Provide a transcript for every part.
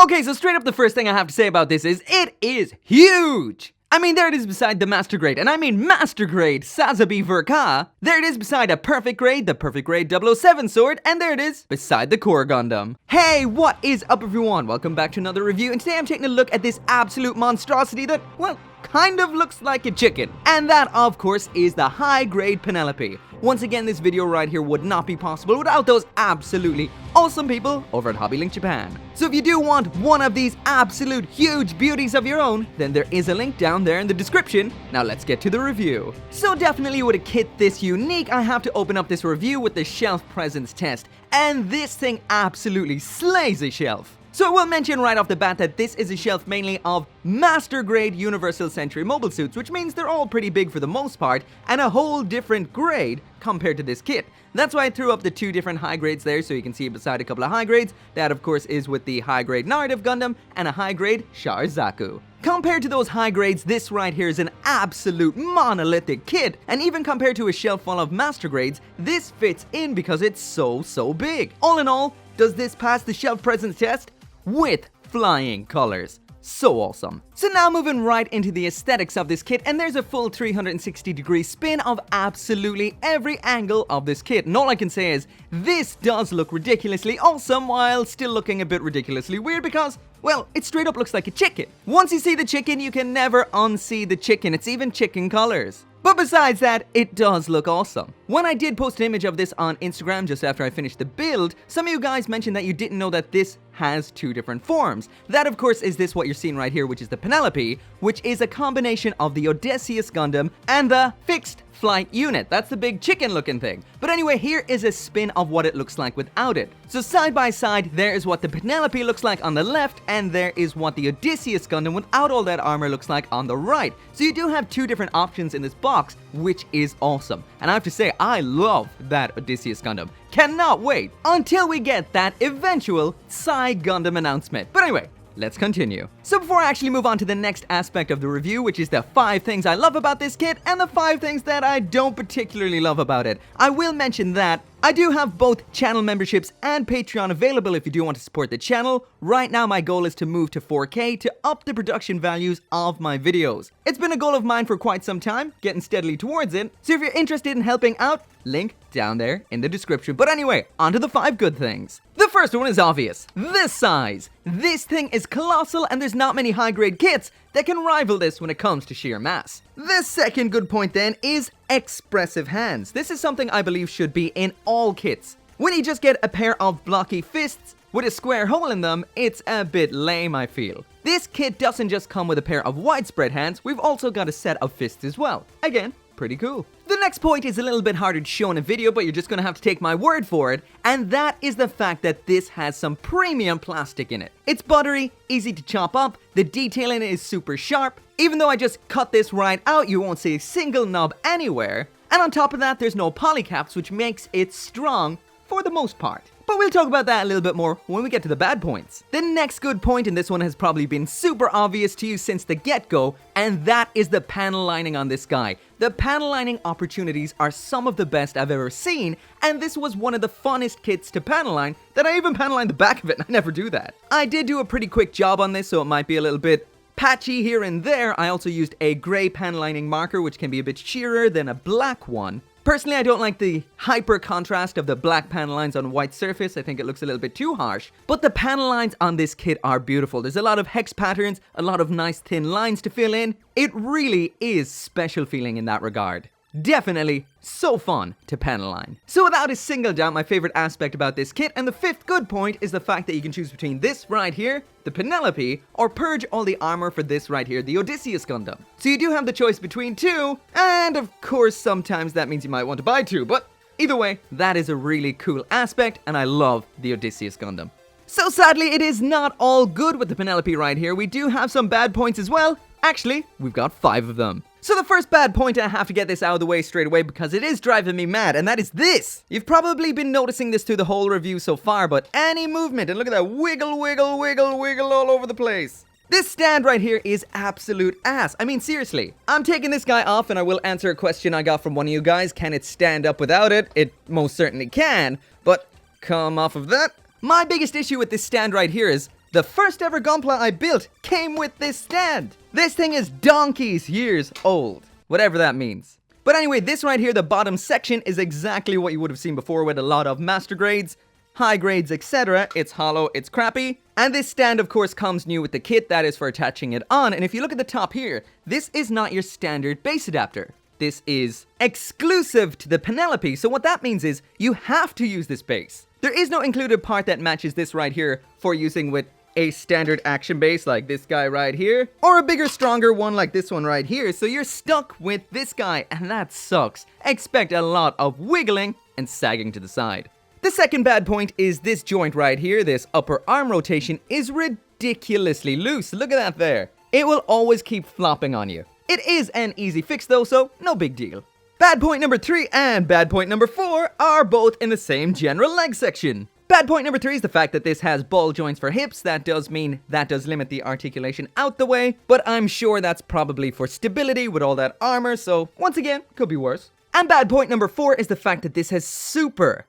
Okay, so straight up the first thing I have to say about this is it is huge! I mean, there it is beside the Master Grade, and I mean Master Grade Sazabi Verka. There it is beside a Perfect Grade, the Perfect Grade 007 sword, and there it is beside the Core Gundam. Hey, what is up everyone? Welcome back to another review, and today I'm taking a look at this absolute monstrosity that, well, kind of looks like a chicken. And that, of course, is the High Grade Penelope. Once again, this video right here would not be possible without those absolutely awesome people over at HobbyLink Japan. So if you do want one of these absolute huge beauties of your own, then there is a link down there in the description. Now let's get to the review. So definitely with a kit this unique, I have to open up this review with the shelf presence test. And this thing absolutely slays a shelf. So I will mention right off the bat that this is a shelf mainly of Master Grade Universal Century mobile suits, which means they're all pretty big for the most part, and a whole different grade compared to this kit. That's why I threw up the two different high grades there, so you can see beside a couple of high grades. That of course is with the high grade Narrative Gundam and a high grade Char Zaku. Compared to those high grades, this right here is an absolute monolithic kit, and even compared to a shelf full of Master Grades, this fits in because it's so big. All in all, does this pass the shelf presence test? With flying colors. So awesome. So now moving right into the aesthetics of this kit, and there's a full 360-degree spin of absolutely every angle of this kit. And all I can say is, this does look ridiculously awesome while still looking a bit ridiculously weird because, well, it straight up looks like a chicken. Once you see the chicken, you can never unsee the chicken. It's even chicken colors. But besides that, it does look awesome. When I did post an image of this on Instagram just after I finished the build, some of you guys mentioned that you didn't know that this has two different forms. That of course is this what you're seeing right here, which is the Penelope, which is a combination of the Odysseus Gundam and the fixed flight unit. That's the big chicken looking thing. But anyway, here is a spin of what it looks like without it. So side by side, there is what the Penelope looks like on the left, and there is what the Odysseus Gundam without all that armor looks like on the right. So you do have two different options in this box, which is awesome. And I have to say, I love that Odysseus Gundam. Cannot wait until we get that eventual Psy Gundam announcement. But anyway, let's continue. So before I actually move on to the next aspect of the review, which is the 5 things I love about this kit and the 5 things that I don't particularly love about it, I will mention that I do have both channel memberships and Patreon available if you do want to support the channel. Right now my goal is to move to 4K to up the production values of my videos. It's been a goal of mine for quite some time, getting steadily towards it, so if you're interested in helping out, link down there in the description. But anyway, on to the 5 good things. The first one is obvious. The size. This thing is colossal and there's not many high-grade kits that can rival this when it comes to sheer mass. The second good point then is expressive hands. This is something I believe should be in all kits. When you just get a pair of blocky fists with a square hole in them, it's a bit lame, I feel. This kit doesn't just come with a pair of widespread hands, we've also got a set of fists as well. Again, pretty cool. The next point is a little bit harder to show in a video, but you're just gonna have to take my word for it, and that is the fact that this has some premium plastic in it. It's buttery, easy to chop up, the detail in it is super sharp. Even though I just cut this right out, you won't see a single knob anywhere. And on top of that, there's no polycaps, which makes it strong for the most part. But we'll talk about that a little bit more when we get to the bad points. The next good point, and this one has probably been super obvious to you since the get-go, and that is the panel lining on this guy. The panel lining opportunities are some of the best I've ever seen, and this was one of the funnest kits to panel line that I even panel lined the back of it, and I never do that. I did do a pretty quick job on this, so it might be a little bit patchy here and there. I also used a gray panel lining marker, which can be a bit sheerer than a black one. Personally, I don't like the hyper contrast of the black panel lines on white surface. I think it looks a little bit too harsh. But the panel lines on this kit are beautiful. There's a lot of hex patterns, a lot of nice thin lines to fill in. It really is special feeling in that regard. Definitely so fun to panel line. So without a single doubt, my favorite aspect about this kit, and the 5th good point, is the fact that you can choose between this right here, the Penelope, or purge all the armor for this right here, the Odysseus Gundam. So you do have the choice between 2, and of course sometimes that means you might want to buy 2, but either way, that is a really cool aspect, and I love the Odysseus Gundam. So sadly, it is not all good with the Penelope right here. We do have some bad points as well. Actually, we've got 5 of them. So the first bad point, I have to get this out of the way straight away because it is driving me mad, and that is this. You've probably been noticing this through the whole review so far, but any movement, and look at that wiggle, wiggle, wiggle, wiggle all over the place. This stand right here is absolute ass. I mean, seriously. I'm taking this guy off, and I will answer a question I got from one of you guys. Can it stand up without it? It most certainly can, but come off of that. My biggest issue with this stand right here is The first ever gunpla I built came with this stand. This thing is donkey's years old, whatever that means. But anyway, this right here, the bottom section, is exactly what you would have seen before with a lot of master grades, high grades, etc. It's hollow, it's crappy. And this stand, of course, comes new with the kit. That is for attaching it on. And if you look at the top here, this is not your standard base adapter. This is exclusive to the Penelope. So what that means is you have to use this base. There is no included part that matches this right here for using with a standard action base like this guy right here, or a bigger, stronger one like this one right here. So you're stuck with this guy, and that sucks. Expect a lot of wiggling and sagging to the side. The second bad point is this joint right here. This upper arm rotation is ridiculously loose. Look at that there. It will always keep flopping on you. It is an easy fix though, so no big deal. Bad point number 3 and bad point number 4 are both in the same general leg section. Bad point number 3 is the fact that this has ball joints for hips. That does mean that does limit the articulation out the way, but I'm sure that's probably for stability with all that armor, so once again, could be worse. And bad point number 4 is the fact that this has super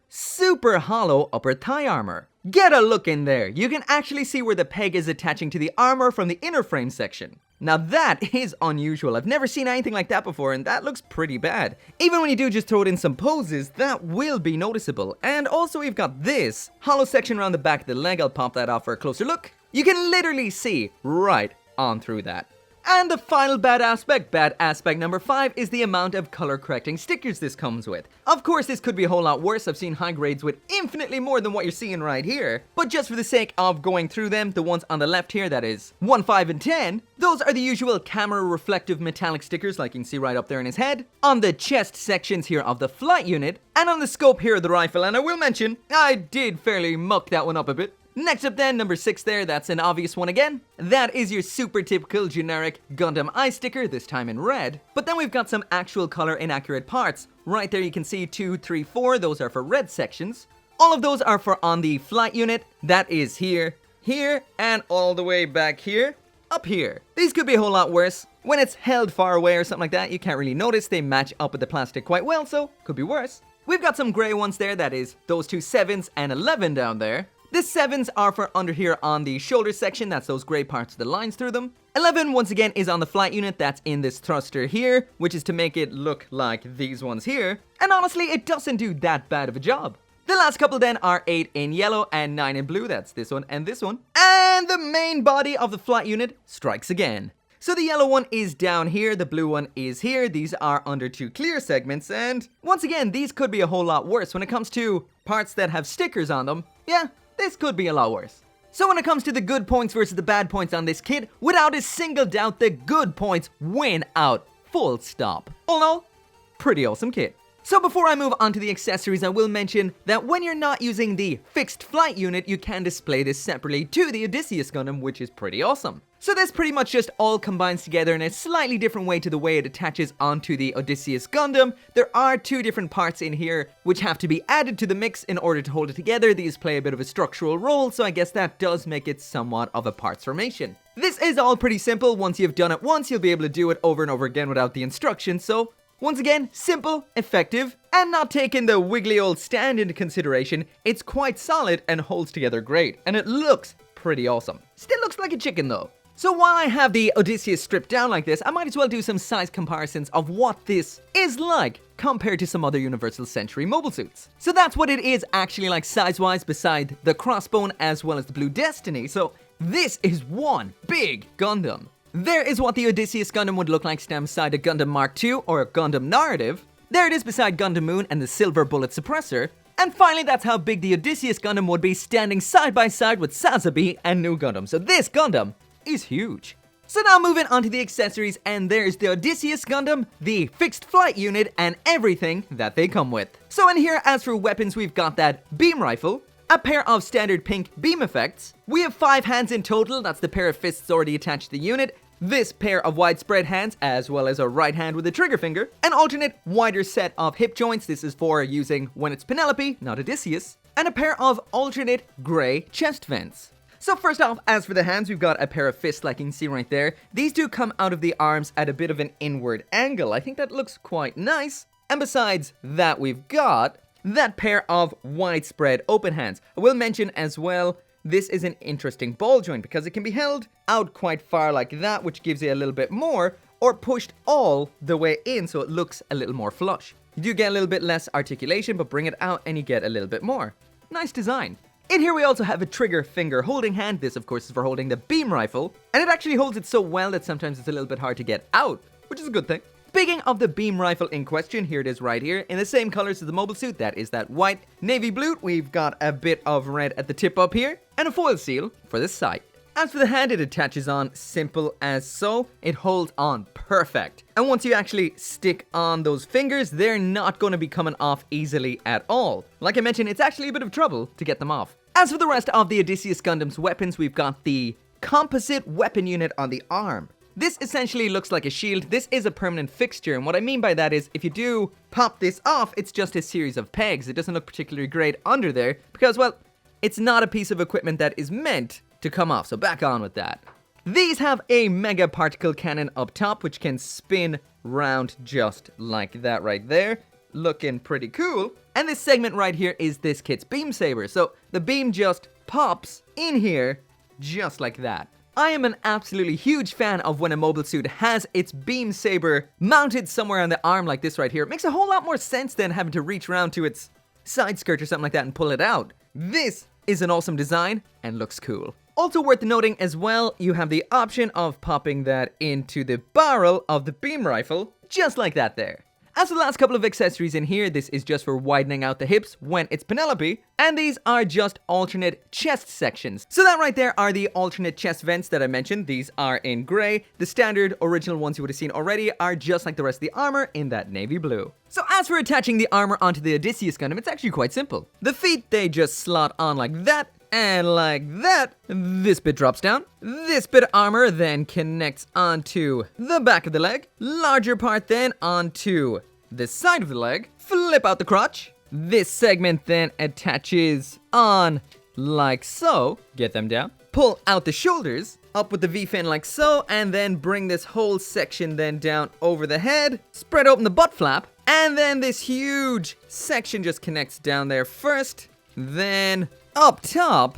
hollow upper thigh armor. Get a look in there. You can actually see where the peg is attaching to the armor from the inner frame section. Now that is unusual. I've never seen anything like that before, and that looks pretty bad. Even when you do just throw it in some poses, that will be noticeable. And also we've got this hollow section around the back of the leg. I'll pop that off for a closer look. You can literally see right on through that. And the final bad aspect number 5, is the amount of color correcting stickers this comes with. Of course, this could be a whole lot worse. I've seen high grades with infinitely more than what you're seeing right here. But just for the sake of going through them, the ones on the left here, that is 1, 5, and 10, those are the usual camera reflective metallic stickers like you can see right up there in his head, on the chest sections here of the flight unit, and on the scope here of the rifle. And I will mention, I did fairly muck that one up a bit. Next up then, number 6 there, that's an obvious one again. That is your super typical generic Gundam eye sticker, this time in red. But then we've got some actual color inaccurate parts. Right there you can see 2, 3, 4, those are for red sections. All of those are for on the flight unit. That is here, here, and all the way back here, up here. These could be a whole lot worse. When it's held far away or something like that, you can't really notice. They match up with the plastic quite well, so could be worse. We've got some gray ones there, that is those 2 7s and 11 down there. The 7s are for under here on the shoulder section, that's those gray parts with the lines through them. 11, once again, is on the flight unit, that's in this thruster here, which is to make it look like these ones here. And honestly, it doesn't do that bad of a job. The last couple then are 8 in yellow and 9 in blue, that's this one and this one. And the main body of the flight unit strikes again. So the yellow one is down here, the blue one is here, these are under 2 clear segments, and once again, these could be a whole lot worse when it comes to parts that have stickers on them. Yeah, this could be a lot worse. So when it comes to the good points versus the bad points on this kit, without a single doubt, the good points win out, full stop. All in all, pretty awesome kit. So before I move on to the accessories, I will mention that when you're not using the fixed flight unit, you can display this separately to the Odysseus Gundam, which is pretty awesome. So this pretty much just all combines together in a slightly different way to the way it attaches onto the Odysseus Gundam. There are 2 different parts in here which have to be added to the mix in order to hold it together. These play a bit of a structural role, so I guess that does make it somewhat of a parts formation. This is all pretty simple. Once you've done it once, you'll be able to do it over and over again without the instructions. So once again, simple, effective, and not taking the wiggly old stand into consideration, it's quite solid and holds together great, and it looks pretty awesome. Still looks like a chicken though. So while I have the Odysseus stripped down like this, I might as well do some size comparisons of what this is like compared to some other Universal Century mobile suits. So that's what it is actually like size-wise, beside the Crossbone as well as the Blue Destiny. So this is one big Gundam. There is what the Odysseus Gundam would look like standing beside a Gundam Mark II or a Gundam Narrative. There it is beside Gundam Moon and the Silver Bullet Suppressor. And finally, that's how big the Odysseus Gundam would be standing side by side with Sazabi and New Gundam. So this Gundam is huge. So now moving on to the accessories, and there's the Odysseus Gundam, the fixed flight unit, and everything that they come with. So in here, as for weapons, we've got that beam rifle, a pair of standard pink beam effects. We have 5 hands in total, that's the pair of fists already attached to the unit, this pair of widespread hands, as well as a right hand with a trigger finger, an alternate wider set of hip joints, this is for using when it's Penelope, not Odysseus, and a pair of alternate grey chest vents. So first off, as for the hands, we've got a pair of fists like you can see right there. These do come out of the arms at a bit of an inward angle. I think that looks quite nice. And besides that, we've got that pair of widespread open hands. I will mention as well, this is an interesting ball joint because it can be held out quite far like that, which gives you a little bit more, or pushed all the way in so it looks a little more flush. You do get a little bit less articulation, but bring it out and you get a little bit more. Nice design. In here we also have a trigger finger holding hand. This of course is for holding the beam rifle, and it actually holds it so well that sometimes it's a little bit hard to get out, which is a good thing. Speaking of the beam rifle in question, here it is right here, in the same colors as the mobile suit. That is that white, navy blue. We've got a bit of red at the tip up here, and a foil seal for the sight. As for the hand, it attaches on simple as so. It holds on perfect. And once you actually stick on those fingers, they're not going to be coming off easily at all. Like I mentioned, it's actually a bit of trouble to get them off. As for the rest of the Odysseus Gundam's weapons, we've got the composite weapon unit on the arm. This essentially looks like a shield. This is a permanent fixture, and what I mean by that is if you do pop this off, it's just a series of pegs. It doesn't look particularly great under there because, well, it's not a piece of equipment that is meant to come off, so back on with that. These have a mega particle cannon up top, which can spin round just like that right there. Looking pretty cool. And this segment right here is this kit's beam saber, so the beam just pops in here just like that. I am an absolutely huge fan of when a mobile suit has its beam saber mounted somewhere on the arm like this right here. It makes a whole lot more sense than having to reach around to its side skirt or something like that and pull it out. This is an awesome design and looks cool. Also worth noting as well, you have the option of popping that into the barrel of the beam rifle, just like that there. As for the last couple of accessories in here, this is just for widening out the hips when it's Penelope, and these are just alternate chest sections. So that right there are the alternate chest vents that I mentioned. These are in gray. The standard original ones you would have seen already are just like the rest of the armor in that navy blue. So as for attaching the armor onto the Odysseus Gundam, it's actually quite simple. The feet, they just slot on like that, and like that. This bit drops down. This bit of armor then connects onto the back of the leg. Larger part then onto the side of the leg. Flip out the crotch. This segment then attaches on like so. Get them down. Pull out the shoulders. Up with the V-fin like so. And then bring this whole section then down over the head. Spread open the butt flap. And then this huge section just connects down there first. Then up top,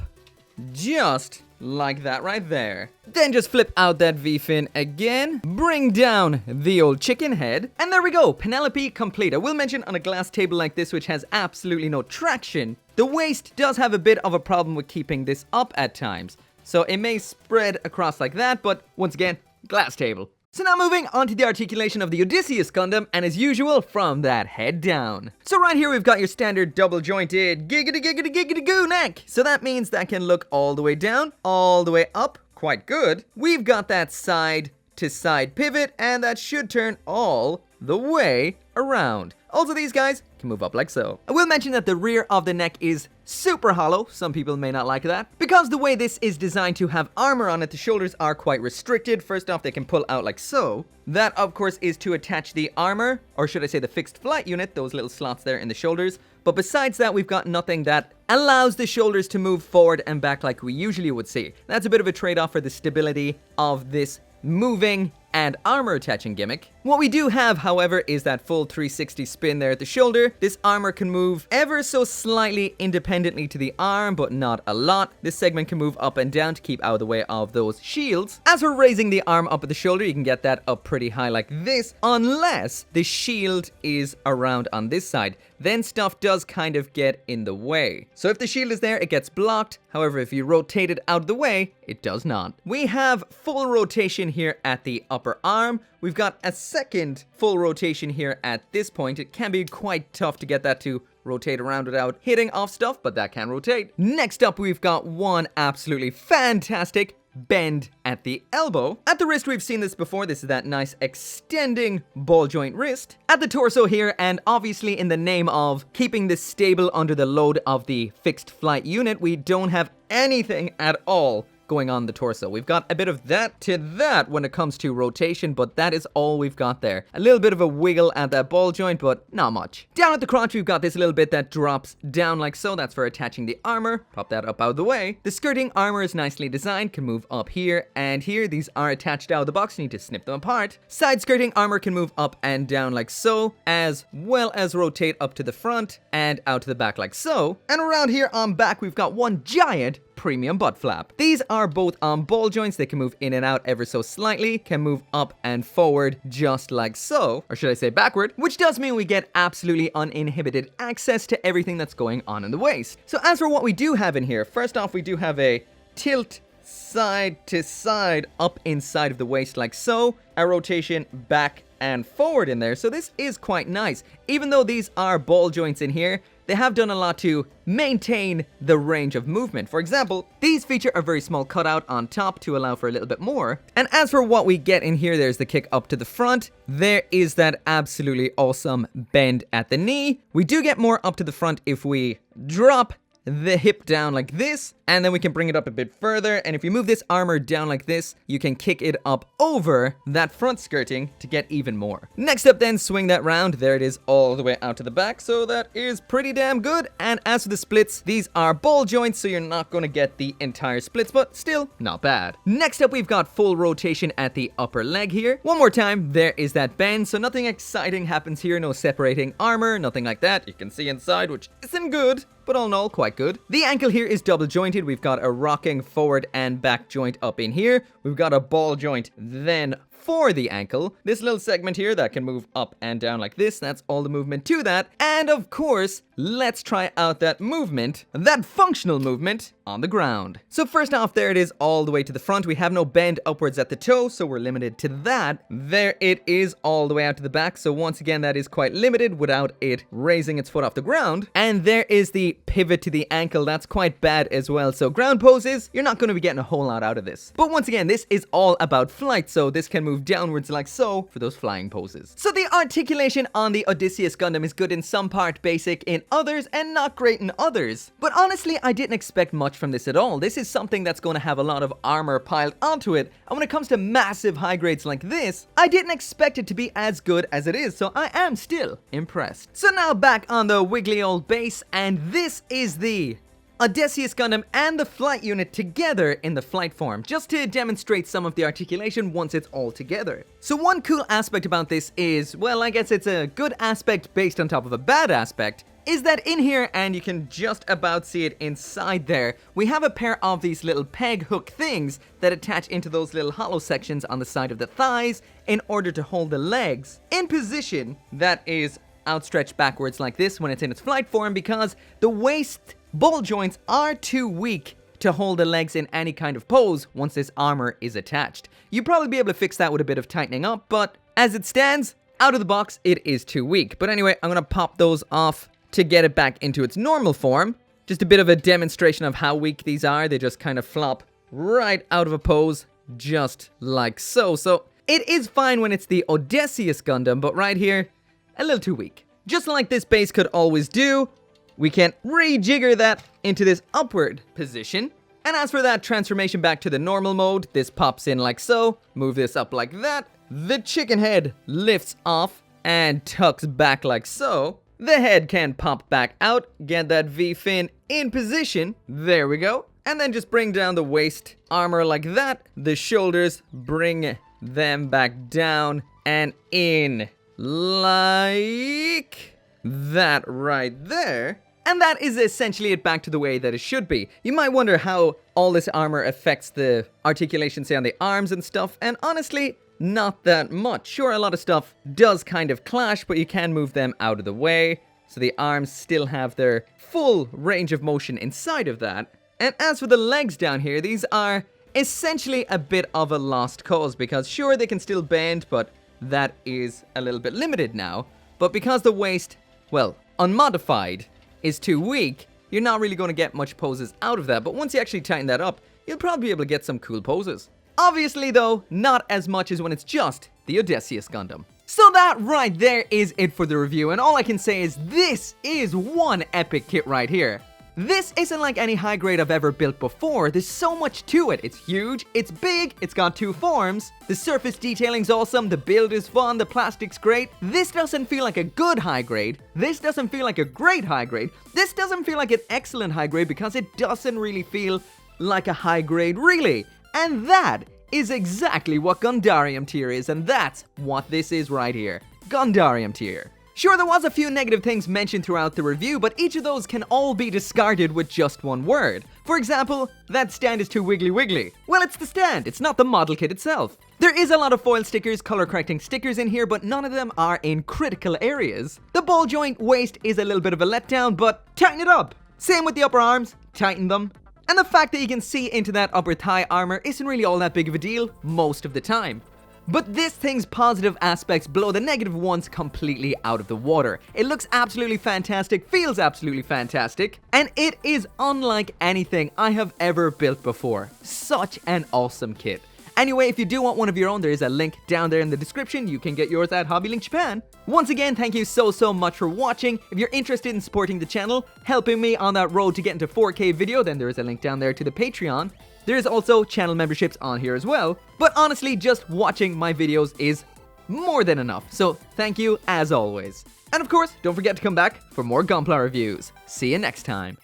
just like that right there. Then just flip out that V-fin again, bring down the old chicken head, and there we go, Penelope complete. I will mention on a glass table like this, which has absolutely no traction, the waist does have a bit of a problem with keeping this up at times. So it may spread across like that, but once again, glass table. So now moving on to the articulation of the Odysseus Gundam, and as usual, from that head down. So right here we've got your standard double jointed giggity goo neck. So that means that can look all the way down, all the way up, quite good. We've got that side to side pivot, and that should turn all the way around. Also, these guys can move up like so. I will mention that the rear of the neck is super hollow. Some people may not like that. Because the way this is designed to have armor on it, the shoulders are quite restricted. First off, they can pull out like so. That, of course, is to attach the armor, or should I say the fixed flight unit, those little slots there in the shoulders. But besides that, we've got nothing that allows the shoulders to move forward and back like we usually would see. That's a bit of a trade-off for the stability of this moving and armor attaching gimmick. What we do have, however, is that full 360 spin there at the shoulder. This armor can move ever so slightly independently to the arm, but not a lot. This segment can move up and down to keep out of the way of those shields. As for raising the arm up at the shoulder, you can get that up pretty high like this, unless the shield is around on this side. Then stuff does kind of get in the way. So if the shield is there, it gets blocked. However, if you rotate it out of the way, it does not. We have full rotation here at the upper arm. We've got a second full rotation here at this point. It can be quite tough to get that to rotate around without hitting off stuff, but that can rotate. Next up, we've got one absolutely fantastic bend at the elbow. At the wrist, we've seen this before. This is that nice extending ball joint wrist. At the torso here, and obviously in the name of keeping this stable under the load of the fixed flight unit, we don't have anything at all going on the torso. We've got a bit of that to that when it comes to rotation, but that is all we've got there. A little bit of a wiggle at that ball joint, but not much. Down at the crotch, we've got this little bit that drops down like so. That's for attaching the armor. Pop that up out of the way. The skirting armor is nicely designed, can move up here and here. These are attached out of the box. You need to snip them apart. Side skirting armor can move up and down like so, as well as rotate up to the front and out to the back like so. And around here on back, we've got one giant premium butt flap. These are both on ball joints. They can move in and out ever so slightly, can move up and forward just like so, or should I say backward, which does mean we get absolutely uninhibited access to everything that's going on in the waist. So as for what we do have in here, first off, we do have a tilt side to side up inside of the waist like so, a rotation back and forward in there, so this is quite nice. Even though these are ball joints in here, they have done a lot to maintain the range of movement. For example, these feature a very small cutout on top to allow for a little bit more. And as for what we get in here, there's the kick up to the front. There is that absolutely awesome bend at the knee. We do get more up to the front if we drop the hip down like this, and then we can bring it up a bit further, and if you move this armor down like this, you can kick it up over that front skirting to get even more. Next up then, swing that round. There it is all the way out to the back, so that is pretty damn good. And as for the splits, these are ball joints, so you're not going to get the entire splits, but still not bad. Next up, we've got full rotation at the upper leg here. One more time, there is that bend, so nothing exciting happens here, no separating armor, nothing like that. You can see inside, which isn't good, but all in all, quite good. The ankle here is double jointed. We've got a rocking forward and back joint up in here. We've got a ball joint then for the ankle. This little segment here that can move up and down like this, that's all the movement to that. And of course, let's try out that movement, that functional movement on the ground. So first off, there it is all the way to the front. We have no bend upwards at the toe, so we're limited to that. There it is all the way out to the back. So once again, that is quite limited without it raising its foot off the ground. And there is the pivot to the ankle. That's quite bad as well. So ground poses, you're not going to be getting a whole lot out of this. But once again, this is all about flight, so this can move downwards like so for those flying poses. So the articulation on the Odysseus Gundam is good in some part, basic in others, and not great in others. But honestly, I didn't expect much from this at all. This is something that's going to have a lot of armor piled onto it, and when it comes to massive high grades like this, I didn't expect it to be as good as it is, so I am still impressed. So now back on the wiggly old base, and this is the Odysseus Gundam and the flight unit together in the flight form, just to demonstrate some of the articulation once it's all together. So one cool aspect about this is, well, I guess it's a good aspect based on top of a bad aspect, is that in here, and you can just about see it inside there, we have a pair of these little peg hook things that attach into those little hollow sections on the side of the thighs in order to hold the legs in position that is outstretched backwards like this when it's in its flight form, because the waist ball joints are too weak to hold the legs in any kind of pose once this armor is attached. You'd probably be able to fix that with a bit of tightening up, but as it stands, out of the box, it is too weak. But anyway, I'm gonna pop those off to get it back into its normal form. Just a bit of a demonstration of how weak these are. They just kind of flop right out of a pose, just like so. So it is fine when it's the Odysseus Gundam, but right here, a little too weak. Just like this base could always do, we can rejigger that into this upward position. And as for that transformation back to the normal mode, this pops in like so. Move this up like that. The chicken head lifts off and tucks back like so. The head can pop back out, get that V-fin in position. There we go. And then just bring down the waist armor like that. The shoulders, bring them back down and in like that right there. And that is essentially it back to the way that it should be. You might wonder how all this armor affects the articulation, say, on the arms and stuff, and honestly, not that much. Sure, a lot of stuff does kind of clash, but you can move them out of the way, so the arms still have their full range of motion inside of that. And as for the legs down here, these are essentially a bit of a lost cause, because sure, they can still bend, but that is a little bit limited now. But because the waist, well, unmodified, is too weak, you're not really going to get much poses out of that. But once you actually tighten that up, you'll probably be able to get some cool poses. Obviously though, not as much as when it's just the Odysseus Gundam. So that right there is it for the review, and all I can say is this is one epic kit right here. This isn't like any high grade I've ever built before. There's so much to it. It's huge, it's big, it's got two forms. The surface detailing's awesome, the build is fun, the plastic's great. This doesn't feel like a good high grade. This doesn't feel like a great high grade. This doesn't feel like an excellent high grade because it doesn't really feel like a high grade really. And that is exactly what Gundarium tier is, and that's what this is right here. Gundarium tier. Sure, there was a few negative things mentioned throughout the review, but each of those can all be discarded with just one word. For example, that stand is too wiggly. Well, it's the stand, it's not the model kit itself. There is a lot of foil stickers, color correcting stickers in here, but none of them are in critical areas. The ball joint waist is a little bit of a letdown, but tighten it up. Same with the upper arms, tighten them. And the fact that you can see into that upper thigh armor isn't really all that big of a deal most of the time. But this thing's positive aspects blow the negative ones completely out of the water. It looks absolutely fantastic, feels absolutely fantastic, and it is unlike anything I have ever built before. Such an awesome kit. Anyway, if you do want one of your own, there is a link down there in the description. You can get yours at HobbyLink Japan. Once again, thank you so much for watching. If you're interested in supporting the channel, helping me on that road to get into 4K video, then there is a link down there to the Patreon. There is also channel memberships on here as well. But honestly, just watching my videos is more than enough. So thank you as always. And of course, don't forget to come back for more Gunpla reviews. See you next time.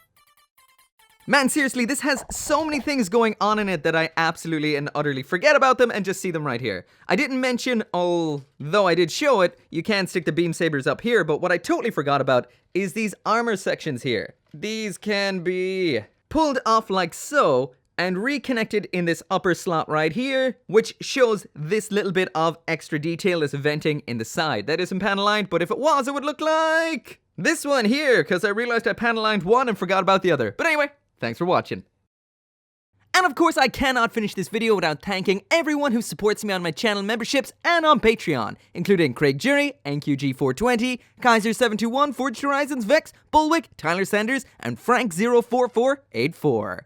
Man, seriously, this has so many things going on in it that I absolutely and utterly forget about them and just see them right here. I didn't mention, although I did show it, you can stick the beam sabers up here, but what I totally forgot about is these armor sections here. These can be pulled off like so and reconnected in this upper slot right here, which shows this little bit of extra detail, this venting in the side. That isn't panel lined, but if it was, it would look like this one here, because I realized I panel lined one and forgot about the other. But anyway, thanks for watching. And of course, I cannot finish this video without thanking everyone who supports me on my channel memberships and on Patreon, including Craig Jury, NQG420, Kaiser721, Forged Horizons, Vex, Bullwick, Tyler Sanders, and Frank04484.